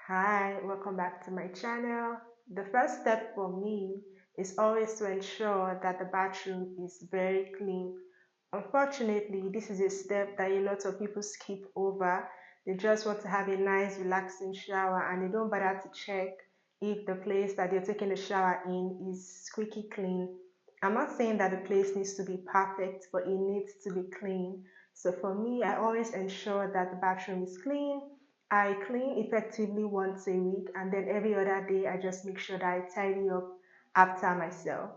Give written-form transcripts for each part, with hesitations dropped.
Hi, welcome back to my channel. The first step for me is always to ensure that the bathroom is very clean. Unfortunately, this is a step that a lot of people skip over. They just want to have a nice, relaxing shower and they don't bother to check if the place that they're taking a shower in is squeaky clean. I'm not saying that the place needs to be perfect, but it needs to be clean. So for me, I always ensure that the bathroom is clean. I clean effectively once a week, and then every other day I just make sure that I tidy up after myself.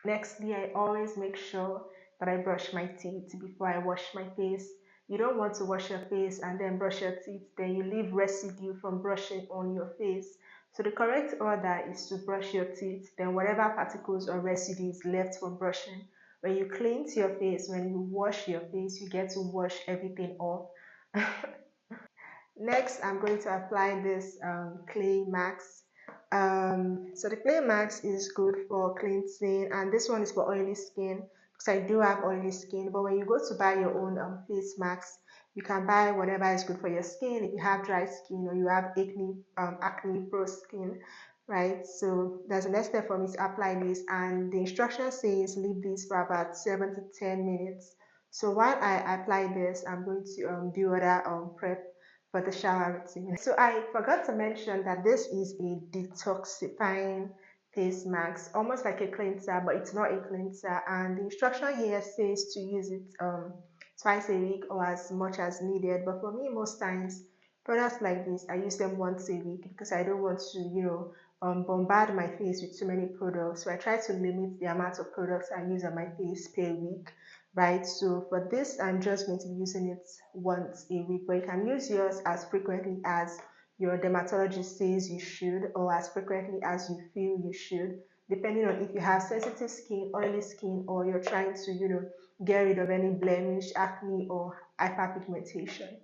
Nextly, I always make sure that I brush my teeth before I wash my face. You don't want to wash your face and then brush your teeth, then you leave residue from brushing on your face. So the correct order is to brush your teeth, then whatever particles or residue is left from brushing. When you cleanse your face, when you wash your face, you get to wash everything off. Next, I'm going to apply this clay max. So the clay max is good for cleansing, and this one is for oily skin because I do have oily skin. But when you go to buy your own face mask, you can buy whatever is good for your skin. If you have dry skin or you have acne pro skin, right? So that's the next step for me to apply this, and the instruction says leave this for about 7 to 10 minutes. So while I apply this, I'm going to do other prep for the shower routine. So I forgot to mention that this is a detoxifying face mask, almost like a cleanser, but it's not a cleanser. And the instruction here says to use it twice a week or as much as needed. But for me, most times, products like this, I use them once a week because I don't want to, bombard my face with too many products. So I try to limit the amount of products I use on my face per week, right? So for this, I'm just going to be using it once a week, but you can use yours as frequently as your dermatologist says you should, or as frequently as you feel you should, depending on if you have sensitive skin, oily skin, or you're trying to, get rid of any blemish, acne, or hyperpigmentation.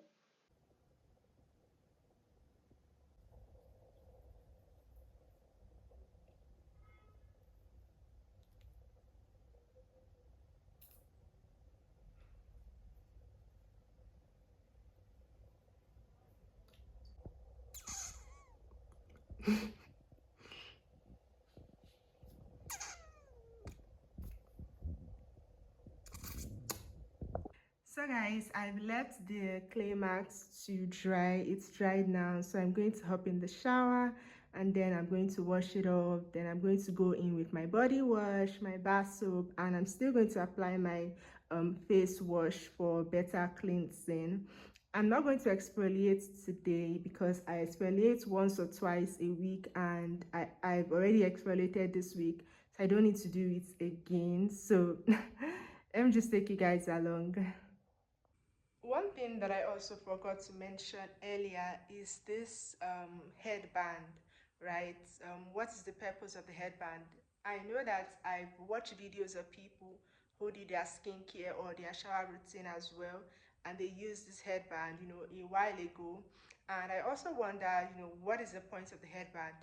So guys, I've left the clay mask to dry. It's dried now, so I'm going to hop in the shower and then I'm going to wash it off. Then I'm going to go in with my body wash, my bath soap, and I'm still going to apply my face wash for better cleansing. I'm not going to exfoliate today because I exfoliate once or twice a week and I've already exfoliated this week, so I don't need to do it again. So let me just take you guys along. One thing that I also forgot to mention earlier is this headband, right? What is the purpose of the headband? I know that I've watched videos of people who do their skincare or their shower routine as well, and they use this headband, a while ago. And I also wonder, what is the point of the headband?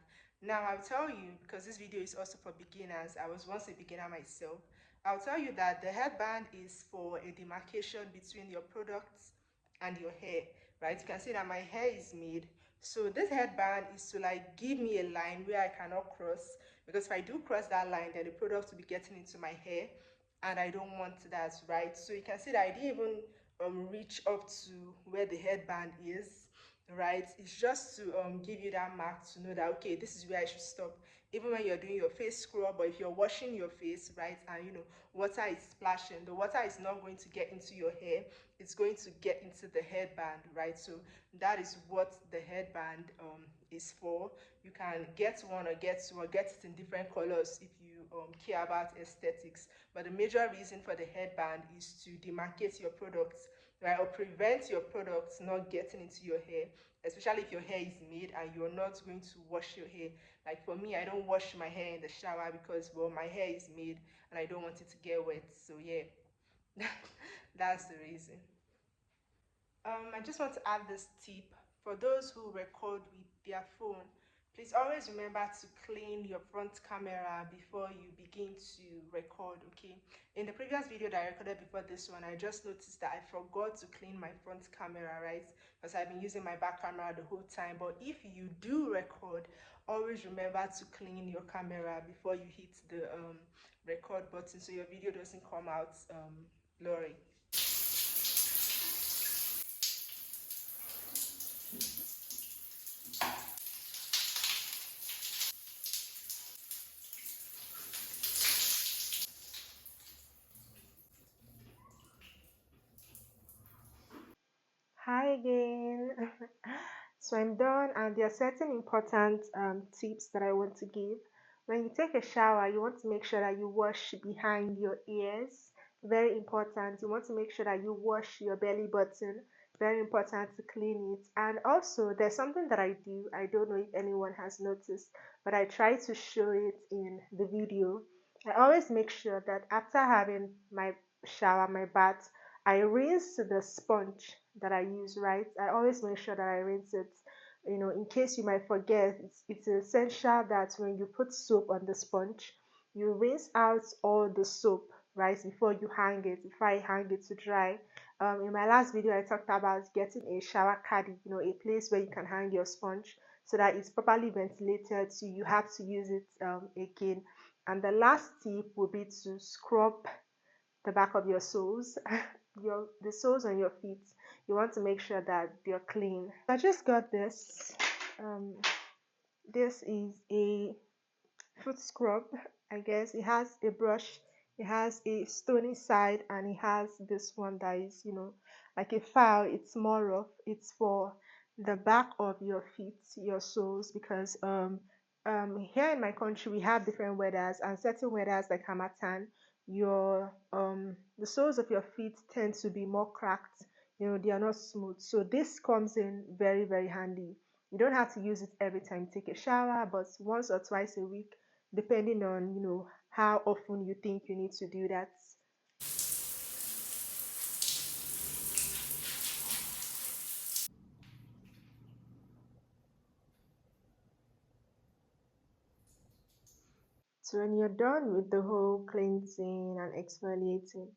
Now, I'll tell you, because this video is also for beginners. I was once a beginner myself. I'll tell you that the headband is for a demarcation between your products and your hair, right? You can see that my hair is made. So this headband is to like give me a line where I cannot cross, because if I do cross that line, then the product will be getting into my hair and I don't want that, right? So you can see that I didn't even reach up to where the headband is, right? It's just to give you that mark to know that, okay, this is where I should stop. Even when you're doing your face scrub, or if you're washing your face, right, and water is splashing, the water is not going to get into your hair, it's going to get into the headband, right? So that is what the headband is for. You can get one or get two or get it in different colors if you care about aesthetics, but the major reason for the headband is to demarcate your products, right, or prevent your products not getting into your hair, especially if your hair is made and you're not going to wash your hair. Like for me, I don't wash my hair in the shower because, well, my hair is made and I don't want it to get wet. So yeah, that's the reason. I just want to add this tip for those who record with their phone, please always remember to clean your front camera before you begin to record, okay? In the previous video that I recorded before this one, I just noticed that I forgot to clean my front camera, right? Because I've been using my back camera the whole time. But if you do record, always remember to clean your camera before you hit the record button so your video doesn't come out blurry. Hi again. So I'm done, and there are certain important tips that I want to give. When you take a shower, you want to make sure that you wash behind your ears. Very important. You want to make sure that you wash your belly button. Very important to clean it. And also, there's something that I do. I don't know if anyone has noticed, but I try to show it in the video. I always make sure that after having my shower, my bath, I rinse the sponge that I use, right? I always make sure that I rinse it. You know, in case you might forget, it's essential that when you put soap on the sponge, you rinse out all the soap, right, before you hang it, before I hang it to dry. In my last video, I talked about getting a shower caddy, you know, a place where you can hang your sponge so that it's properly ventilated, so you have to use it again. And the last tip would be to scrub the back of your soles, the soles on your feet. You want to make sure that they're clean. I just got this. Um, this is a foot scrub. I guess it has a brush, it has a stony side, and it has this one that is, you know, like a file. It's more rough. It's for the back of your feet, your soles, because here in my country we have different weathers, and certain weathers like Hamatan, your the soles of your feet tend to be more cracked. You know, they are not smooth. So this comes in very, very handy. You don't have to use it every time you take a shower, but once or twice a week, depending on, you know, how often you think you need to do that. So when you're done with the whole cleansing and exfoliating,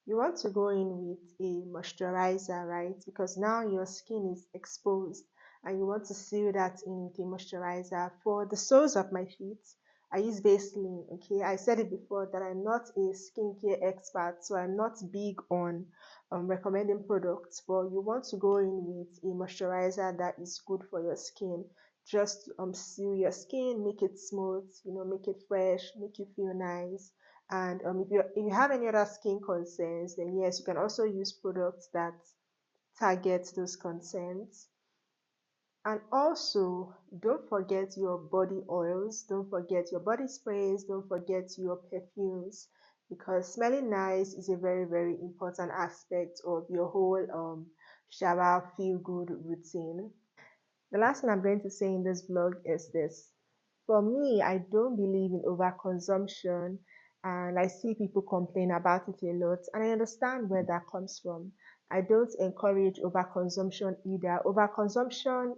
you want to go in with a moisturizer, right? Because now your skin is exposed and you want to seal that in with a moisturizer. For the soles of my feet, I use Vaseline, okay? I said it before that I'm not a skincare expert, so I'm not big on recommending products, but you want to go in with a moisturizer that is good for your skin. Just seal your skin, make it smooth, you know, make it fresh, make you feel nice. And if you have any other skin concerns, then yes, you can also use products that target those concerns. And also, don't forget your body oils, don't forget your body sprays, don't forget your perfumes, because smelling nice is a very, very important aspect of your whole shower feel good routine. The last thing I'm going to say in this vlog is this. For me, I don't believe in overconsumption, and I see people complain about it a lot, and I understand where that comes from. I don't encourage overconsumption either. Overconsumption,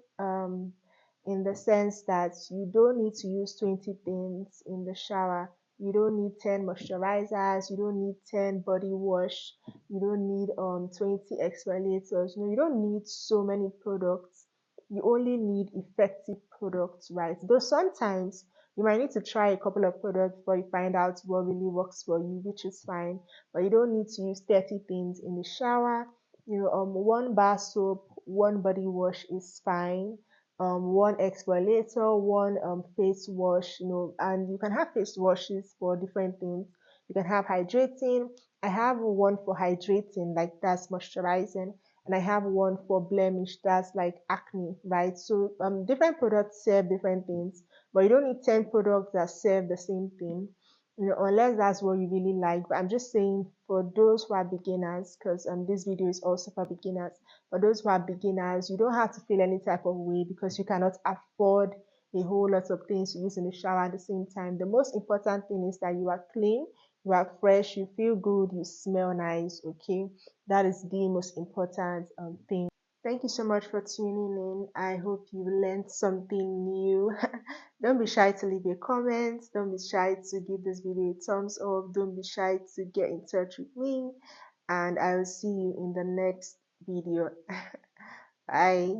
in the sense that you don't need to use 20 things in the shower. You don't need 10 moisturizers, you don't need 10 body wash, you don't need 20 exfoliators. No, you don't need so many products. You only need effective products, right? Though sometimes you might need to try a couple of products before you find out what really works for you, which is fine. But you don't need to use 30 things in the shower. You know, one bar soap, one body wash is fine. One exfoliator, one face wash, you know, and you can have face washes for different things. You can have hydrating. I have one for hydrating, like that's moisturizing, and I have one for blemish, that's like acne, right? So different products serve different things, but you don't need 10 products that serve the same thing, you know, unless that's what you really like. But I'm just saying for those who are beginners, because this video is also for beginners. For those who are beginners, you don't have to feel any type of way because you cannot afford a whole lot of things to use in the shower at the same time. The most important thing is that you are clean, you are fresh, you feel good, you smell nice, okay? That is the most important thing. Thank you so much for tuning in. I hope you learned something new. Don't be shy to leave a comment. Don't be shy to give this video a thumbs up. Don't be shy to get in touch with me. And I will see you in the next video. Bye.